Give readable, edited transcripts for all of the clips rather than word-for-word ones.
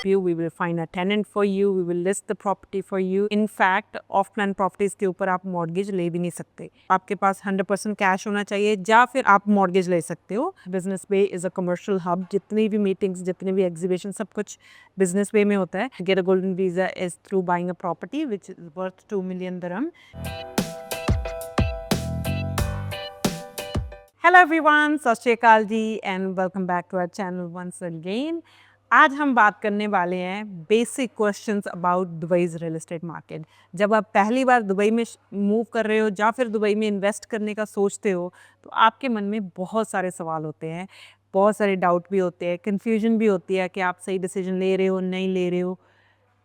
help you, we will find a tenant for you, we will list the property for you. In fact, of plan properties के ऊपर आप mortgage ले भी नहीं सकते, आपके पास 100% कैश होना चाहिए या फिर आप मॉर्गेज ले सकते हो। Business Bay is a commercial hub, जितनी भी मीटिंग्स, जितने भी एग्जीबिशन, सब कुछ बिजनेस बे में होता है। Get a golden visa is through buying a property which is worth 2 million dirham। Hello everyone, Sat Sri Akal ji and welcome back to our channel once again. आज हम बात करने वाले हैं basic questions about Dubai's real estate market. जब आप पहली बार Dubai में मूव कर रहे हो या फिर दुबई में इन्वेस्ट करने का सोचते हो तो आपके मन में बहुत सारे सवाल होते हैं, बहुत सारे डाउट भी होते हैं, कन्फ्यूजन भी होती है कि आप सही डिसीजन ले रहे हो नहीं ले रहे हो।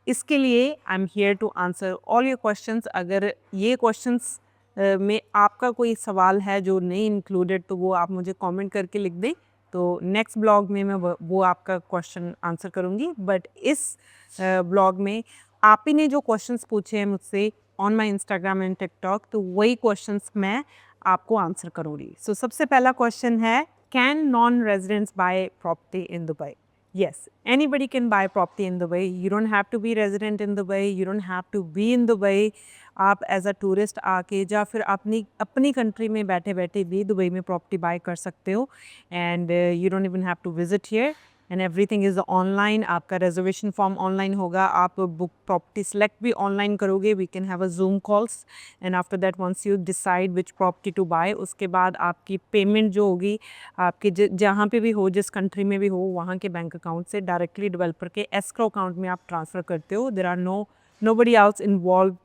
इसके लिए I am here to answer all your questions. अगर ये क्वेश्चंस में आपका कोई सवाल है जो नहीं इंक्लूडेड तो वो आप मुझे कमेंट करके लिख दें, तो नेक्स्ट ब्लॉग में मैं वो आपका क्वेश्चन आंसर करूँगी। बट इस ब्लॉग में आप ही ने जो क्वेश्चंस पूछे हैं मुझसे on my Instagram and TikTok, तो वही क्वेश्चंस मैं आपको आंसर करूँगी। सो सबसे पहला क्वेश्चन है, can non residents buy property in Dubai? Yes, anybody can buy property in Dubai. You don't have to be resident in Dubai. You don't have to be in Dubai. आप as a tourist आके या फिर अपनी country में बैठे बैठे भी Dubai में प्रॉपर्टी बाय कर सकते हो। And you don't even have to visit here and everything is online. आपका रिजर्वेशन फॉर्म ऑनलाइन होगा, आप बुक प्रॉपर्टी सेलेक्ट भी ऑनलाइन करोगे। We can have a Zoom calls and after that once you decide which property to buy, उसके बाद आपकी payment जो होगी आपके जहाँ पे भी हो, जिस कंट्री में भी हो, वहाँ के बैंक अकाउंट से डायरेक्टली डेवलपर के एस्क्रो अकाउंट में आप ट्रांसफ़र करते हो। There are nobody else involved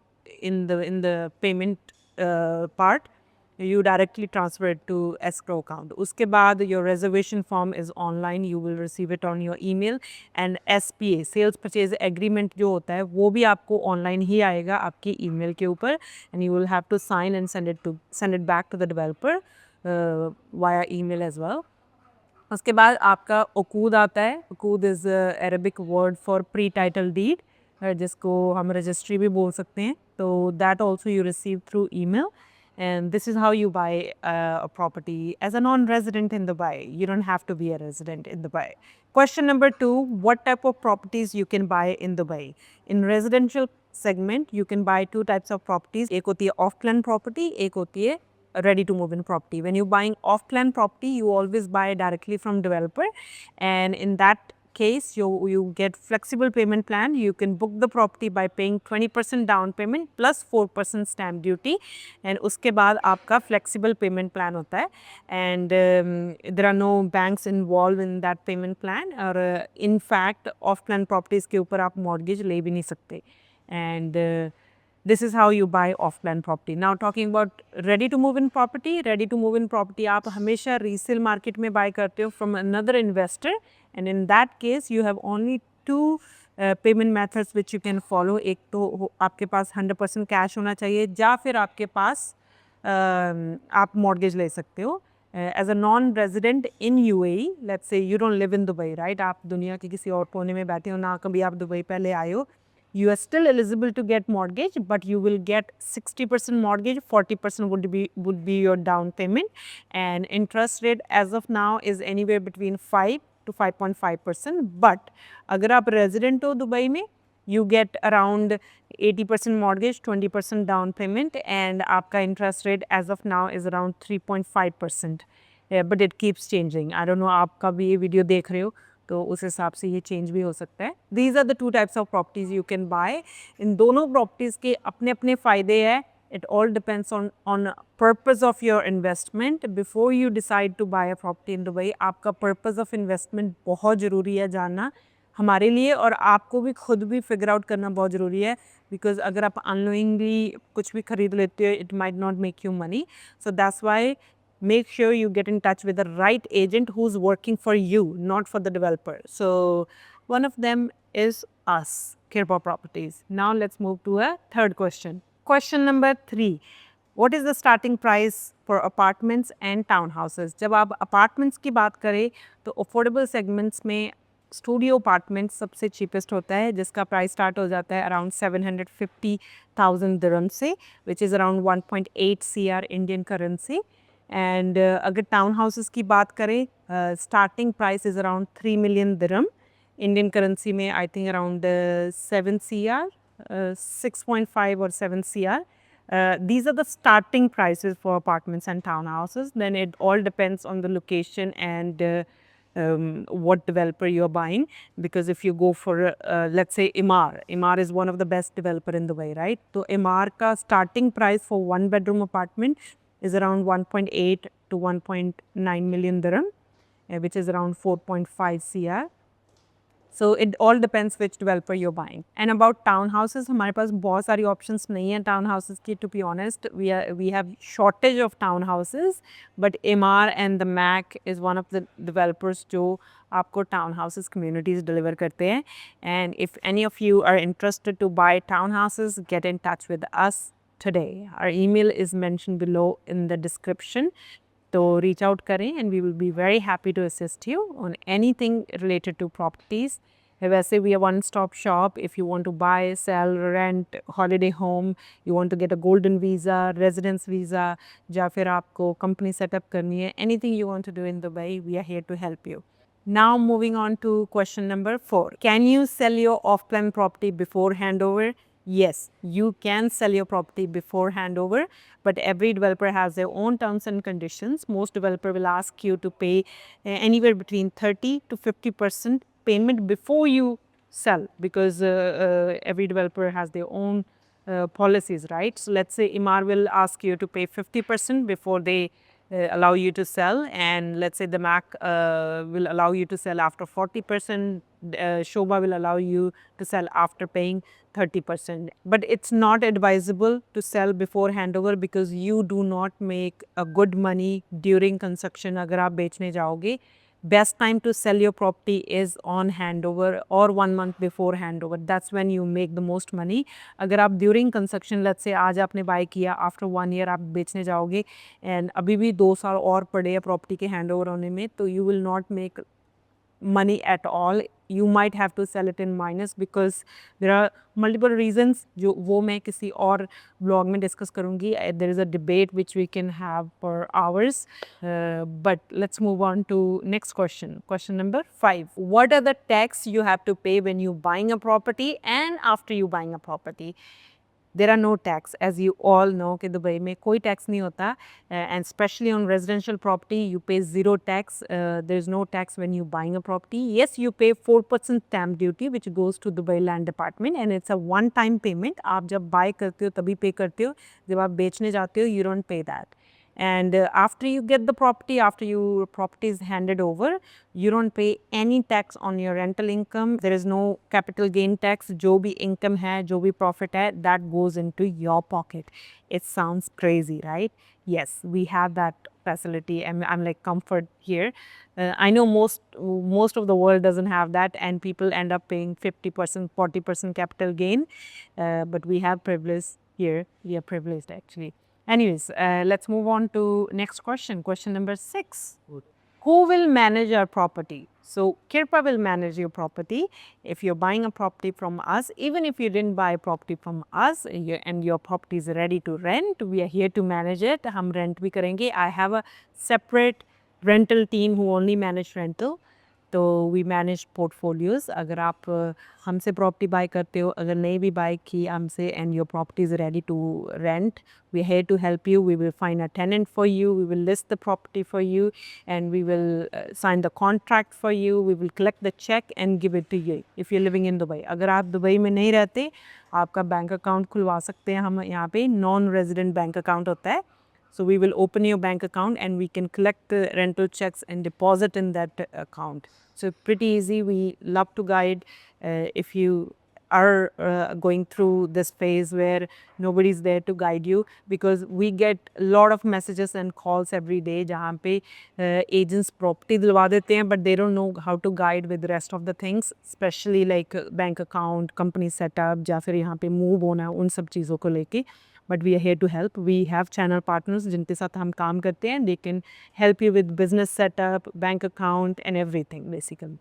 in the payment part. You directly transfer it to escrow account. उसके बाद your reservation form is online. You will receive it on your email. And SPA sales purchase agreement जो होता है वो भी आपको online ही आएगा आपकी ईमेल के ऊपर, and you will have to sign and send it back to the developer via email as well. उसके बाद आपका उकूद आता है। Oqood is Arabic word for pre title deed, जिसको हम रजिस्ट्री भी बोल सकते हैं। तो that also you receive through email, and this is how you buy a property as a non-resident in Dubai. You don't have to be a resident in Dubai. Question number 2, what type of properties you can buy in Dubai? In residential segment you can buy two types of properties. एक होती है off plan property, एक होती है ready to move in property. When you're buying off plan property, you always buy directly from developer, and in that case you get flexible payment plan. You can book the property by paying 20% down payment plus 4% stamp duty, and उसके बाद आपका flexible payment plan होता है, and there are no banks involved in that payment plan. और in fact off plan properties के ऊपर आप mortgage ले भी नहीं सकते, and this is how you buy off plan property. Now talking about ready to move in property. Ready to move in property आप हमेशा resale market में buy करते हो from another investor, and in that case you have only two payment methods which you can follow. एक तो आपके पास 100% cash होना चाहिए या फिर आपके पास आप mortgage ले सकते हो। As a non-resident in UAE, let's say you don't live in Dubai, right? आप दुनिया के किसी और कोने में बैठे हो, ना कभी आप दुबई पहले आए हो, you are still eligible to get mortgage, but you will get 60% mortgage, 40% would be your down payment, and interest rate as of now is anywhere between 5 to 5.5%. But अगर आप resident हो दुबई में, you get around 80% mortgage, 20% down payment, and आपका interest rate as of now is around 3.5%. But it keeps changing. I don't know आप कब ये video देख रहे हो तो उस हिसाब से ये चेंज भी हो सकता है। These are the two types of properties you can buy. इन दोनों प्रॉपर्टीज़ के अपने अपने फ़ायदे हैं। It all depends on purpose of your investment. Before you decide to buy a property in Dubai, आपका पर्पज़ ऑफ इन्वेस्टमेंट बहुत ज़रूरी है जानना हमारे लिए, और आपको भी खुद भी फिगर आउट करना बहुत ज़रूरी है, बिकॉज अगर आप अननोइंगली कुछ भी खरीद लेते हो it might not make you money. So that's why make sure you get in touch with the right agent who's working for you, not for the developer. So one of them is us, Kirpa Properties. Now let's move to a third question. Question number 3, what is the starting price for apartments and townhouses? जब आप apartments की बात करें तो affordable segments में studio apartment सबसे cheapest होता है, जिसका प्राइस स्टार्ट हो जाता है अराउंड 750,000 दिरहम से, which is around 1.8 CR Indian currency. And अगर टाउन हाउसेस की बात करें, starting price is around 3 million dirham, Indian currency में I think around 7 CR, 6.5 or 7 CR. These are the starting prices for apartments and townhouses. Then it all depends on the location and what developer you're buying. Because if you go for, let's say, Emaar is one of the best developer in Dubai, right? So Emaar ka starting price for one bedroom apartment is around 1.8 to 1.9 million dirham, which is around 4.5 CR. So it all depends which developer you're buying. And about townhouses, हमारे पास बहुत सारी options नहीं हैं townhouses की. To be honest, we have shortage of townhouses, but Emaar and the MAC is one of the developers जो आपको townhouses communities deliver करते हैं. And if any of you are interested to buy townhouses, get in touch with us today. Our email is mentioned below in the description. तो reach out करें and we will be very happy to assist you on anything related to properties. वैसे we are one stop shop. If you want to buy, sell, rent, holiday home, you want to get a golden visa, residence visa, या फिर आपको company setup करनी है, anything you want to do in Dubai, we are here to help you. Now moving on to question number 4. Can you sell your off-plan property before handover? Yes, you can sell your property before handover, but every developer has their own terms and conditions. Most developer will ask you to pay anywhere between 30 to 50% payment before you sell, because every developer has their own policies, right? So let's say Emaar will ask you to pay 50% before they allow you to sell, and let's say the MAC will allow you to sell after 40%, Shobha will allow you to sell after paying 30%. But it's not advisable to sell before handover because you do not make a good money during construction. अगर आप बेचने जाओगे, best time to sell your property is on handover or 1 month before handover. That's when you make the most money. अगर आप during construction, let's say आज आपने buy किया, after 1 year आप बेचने जाओगे and अभी भी 2 साल और पड़े हैं property के handover होने में, तो you will not make money at all. You might have to sell it in minus because there are multiple reasons जो वो मैं किसी और blog में discuss करूँगी. There is a debate which we can have for hours. But let's move on to next question. Question number 5. What are the tax you have to pay when you buying a property and after you buying a property? There are no tax, as you all know कि Dubai में कोई tax नहीं होता, and especially on residential property you pay 0 tax. There is no tax when you buying a property. Yes, you pay 4% stamp duty which goes to Dubai Land Department and it's a one time payment. आप जब buy करते हो तभी pay करते हो, जब आप बेचने जाते हो you don't pay that. And after you get the property, after your property is handed over, you don't pay any tax on your rental income. There is no capital gain tax. जो भी income है, जो भी profit है, that goes into your pocket. It sounds crazy, right? Yes, we have that facility. I'm like comfort here. I know most of the world doesn't have that, and people end up paying 50%, 40% capital gain. But we have privilege here. We are privileged actually. Anyways, let's move on to next question. Question number 6. Who will manage our property? So Kirpa will manage your property. If you're buying a property from us, even if you didn't buy a property from us and your property is ready to rent, we are here to manage it. हम rent भी करेंगे. I have a separate rental team who only manage rental. तो we manage portfolios. अगर आप हमसे property bye करते हो, अगर नहीं भी बाय की हमसे and your property is ready to rent, we are here to help you. We will find a tenant for you. We will list the property for you and we will sign the contract for you. We will collect the check and give it to you if you're living in Dubai. अगर आप Dubai में नहीं रहते, आपका bank account खुलवा सकते हैं हम यहाँ पे. नॉन रेजिडेंट बैंक अकाउंट होता है. So we will open your bank account and we can collect the rental checks and deposit in that account. So pretty easy. We love to guide if you are going through this phase where nobody's there to guide you, because we get a lot of messages and calls every day जहाँ पे agents property दिलवा देते हैं, but they don't know how to guide with the rest of the things, especially like bank account, company setup, या फिर यहाँ पे move होना, उन सब चीज़ों को लेके. But we are here to help. We have channel partners जिनके साथ हम काम करते हैं. They can help you with business setup, bank account and everything basically.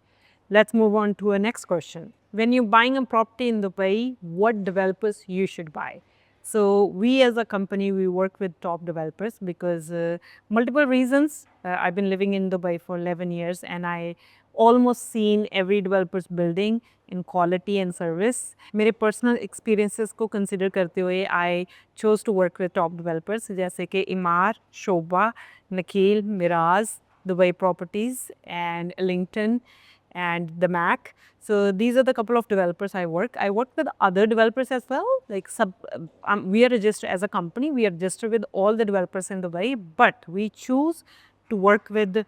Let's move on to a next question. When you're buying a property in Dubai, what developers you should buy? So we as a company, we work with top developers because multiple reasons. I've been living in Dubai for 11 years and I almost seen every developer's building in quality and service. मेरे personal experiences को consider करते हुए I chose to work with top developers जैसे कि Emaar, Sobha, Nakheel, Meraas, Dubai Properties and Ellington and the Mac. So these are the couple of developers I work. I work with other developers as well. Like we are registered as a company. We are registered with all the developers in Dubai, but we choose to work with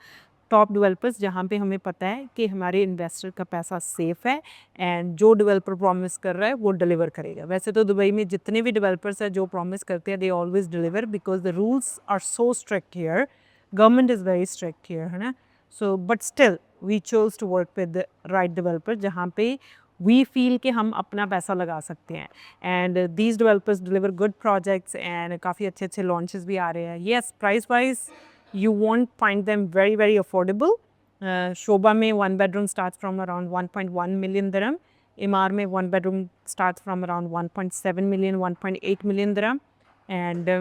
top developers जहाँ पे हमें पता है कि हमारे investor का पैसा safe है एंड जो डेवलपर प्रॉमिस कर रहा है वो डिलीवर करेगा. वैसे तो दुबई में जितने भी डेवलपर्स हैं जो प्रॉमिस करते हैं they always deliver because the rules are so strict here. Government is very strict here, है ना. So but still we chose to work with right developer जहाँ पे वी फील कि हम अपना पैसा लगा सकते हैं. And these developers deliver good projects and काफ़ी अच्छे अच्छे लॉन्चेस भी आ रहे हैं. Yes, price wise you won't find them very affordable. Shobha mein 1 bedroom starts from around 1.1 million dirham. Imar mein 1 bedroom starts from around 1.7 million, 1.8 million dirham. And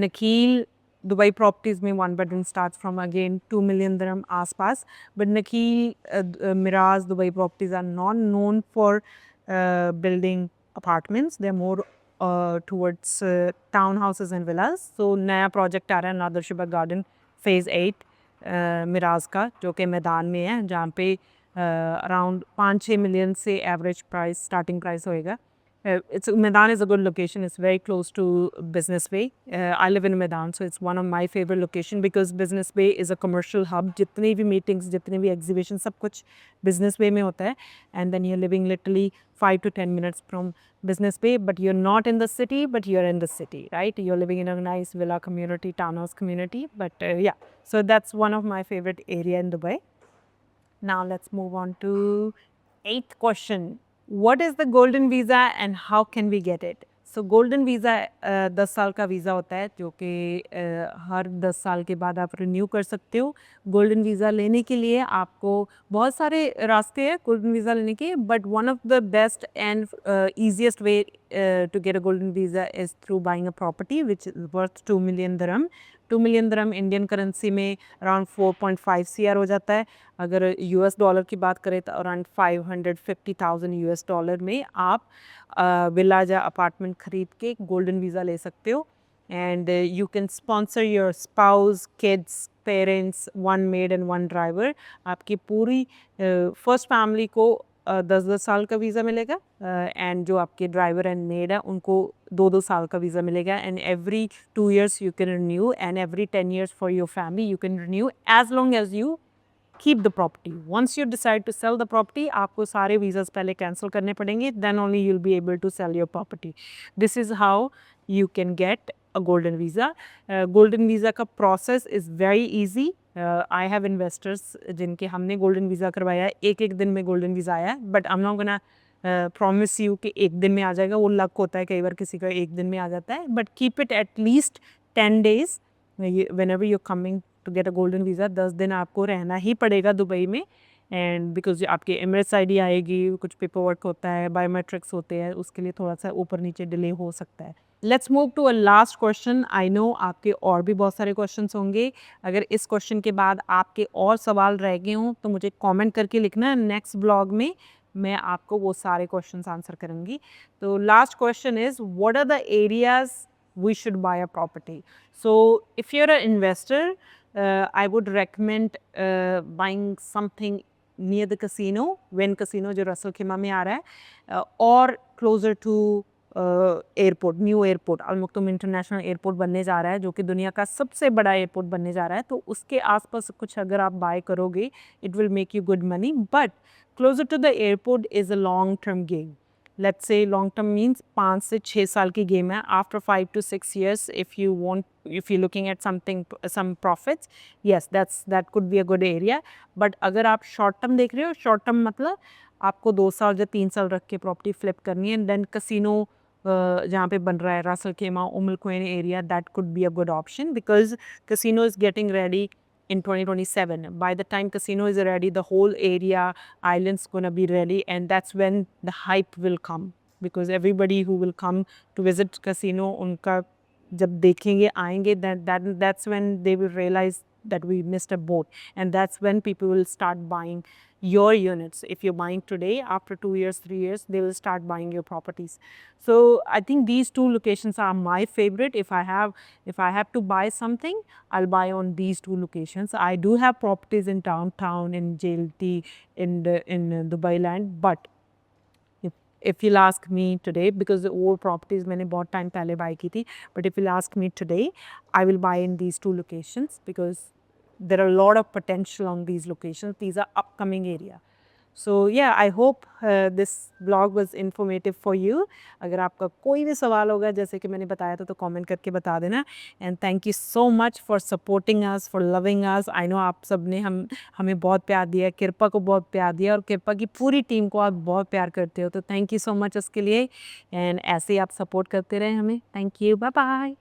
Nakheel Dubai Properties mein 1 bedroom starts from again 2 million dirham aspas. But Nakheel Miraz Dubai Properties are not known for building apartments. They're more towards townhouses and villas. So नया project आ रहा है Nad Al Sheba garden phase 8 Meraas का जो कि मैदान में है जहाँ पे अराउंड 5-6 मिलियन से एवरेज प्राइस स्टार्टिंग प्राइस होएगा. Medan is a good location. It's very close to Business Bay. I live in Medan, so it's one of my favorite location because Business Bay is a commercial hub. जितनी भी meetings, जितने भी exhibitions, सब कुछ Business Bay में होता है. And then you're living literally 5 to 10 minutes from Business Bay, but you're not in the city, but you're in the city, right? You're living in a nice villa community, townhouse community. But yeah, so that's one of my favorite area in Dubai. Now let's move on to 8th question. What is the golden visa and how can we get it? So golden visa 10 साल का visa होता है जो कि हर 10 साल के बाद आप रिन्यू कर सकते हो. गोल्डन वीज़ा लेने के लिए आपको बहुत सारे रास्ते हैं गोल्डन वीज़ा लेने के, but one of the best and easiest way to get a golden visa is through buying a property which is worth 2 million dirham. 2 million dirham Indian currency में अराउंड 4.5 CR हो जाता है. अगर US dollar की बात करें तो around 550,000 US dollar में आप विला या अपार्टमेंट खरीद के गोल्डन वीज़ा ले सकते हो. And you can sponsor your spouse, kids, parents, 1 made and 1 driver. आपकी पूरी फर्स्ट फैमिली को 10-10 साल का वीज़ा मिलेगा एंड जो आपके ड्राइवर एंड मेड है उनको 2-2 साल का वीज़ा मिलेगा. And every 2 years you can renew and every 10 years for your family you can renew as long as you keep the property. Once you decide to sell the property, आपको सारे visas पहले cancel करने पड़ेंगे, then only you'll be able to sell your property. This is how you can get a golden visa. Golden visa का process is very easy. I have investors जिनके हमने golden visa करवाया है, एक दिन में golden visa आया है, but I'm not gonna promise you कि एक दिन में आ जाएगा. वो luck होता है, कई बार किसी का एक दिन में आ जाता है, but keep it at least 10 days whenever you're coming to get a golden visa. 10 दिन आपको रहना ही पड़ेगा दुबई में. एंड बिकॉज आपके एमरेट्स ID आएगी, कुछ पेपर वर्क होता है, बायोमेट्रिक्स होते हैं, उसके लिए थोड़ा सा ऊपर नीचे डिले हो सकता है. Let's move to a last question. I know आपके और भी बहुत सारे क्वेश्चंस होंगे. अगर इस क्वेश्चन के बाद आपके और सवाल रह गए हों तो मुझे कमेंट करके लिखना. नेक्स्ट ब्लॉग में मैं आपको वो सारे क्वेश्चंस आंसर करूँगी. तो last question is what are the areas we should buy a property. So if you're an investor, I would recommend buying something near the casino, when casino जो Ras Al Khaimah में आ रहा है, or closer to airport, new airport Al Maktoum international airport बनने जा रहा है जो कि दुनिया का सबसे बड़ा एयरपोर्ट बनने जा रहा है. तो उसके आसपास कुछ अगर आप बाय करोगे it will make you good money. But closer to the airport is a long term game. Let's say long term means 5 से 6 साल की गेम है. After 5 to 6 years, if you're looking at some profits, yes, that could be a good area. But अगर आप short term देख रहे हो, short term मतलब आपको 2 साल या 3 साल रख के प्रॉपर्टी फ्लिप करनी है. देन कसिनो जहाँ पे बन रहा है Ras al Khaimah, Umm al Quwain area, that could be a good option because casino is getting ready in 2027. By the time casino is ready, the whole area, island's gonna be ready, and that's when the hype will come because everybody who will come to visit casino, उनका जब देखेंगे आएंगे, that's when they will realize that we missed a boat, and that's when people will start buying your units. If you're buying today, after 2 years, 3 years, they will start buying your properties. So I think these two locations are my favorite. If I have to buy something, I'll buy on these two locations. I do have properties in downtown, in JLT, in Dubai land, but if you'll ask me today, because the old properties मैंने बहुत time पहले buy की थी, but if you'll ask me today, I will buy in these two locations because there are a lot of potential on these locations. These are upcoming area. So yeah, I hope this vlog was informative for you. अगर आपका कोई भी सवाल होगा जैसे कि मैंने बताया था तो कमेंट करके बता देना. And thank you so much for supporting us, for loving us. I know आप सब ने हमें बहुत प्यार दिया, कृपा को बहुत प्यार दिया और कृपा की पूरी टीम को आप बहुत प्यार करते हो, तो थैंक यू सो मच उसके लिए. एंड ऐसे ही आप सपोर्ट करते रहें हमें. Thank you, bye bye.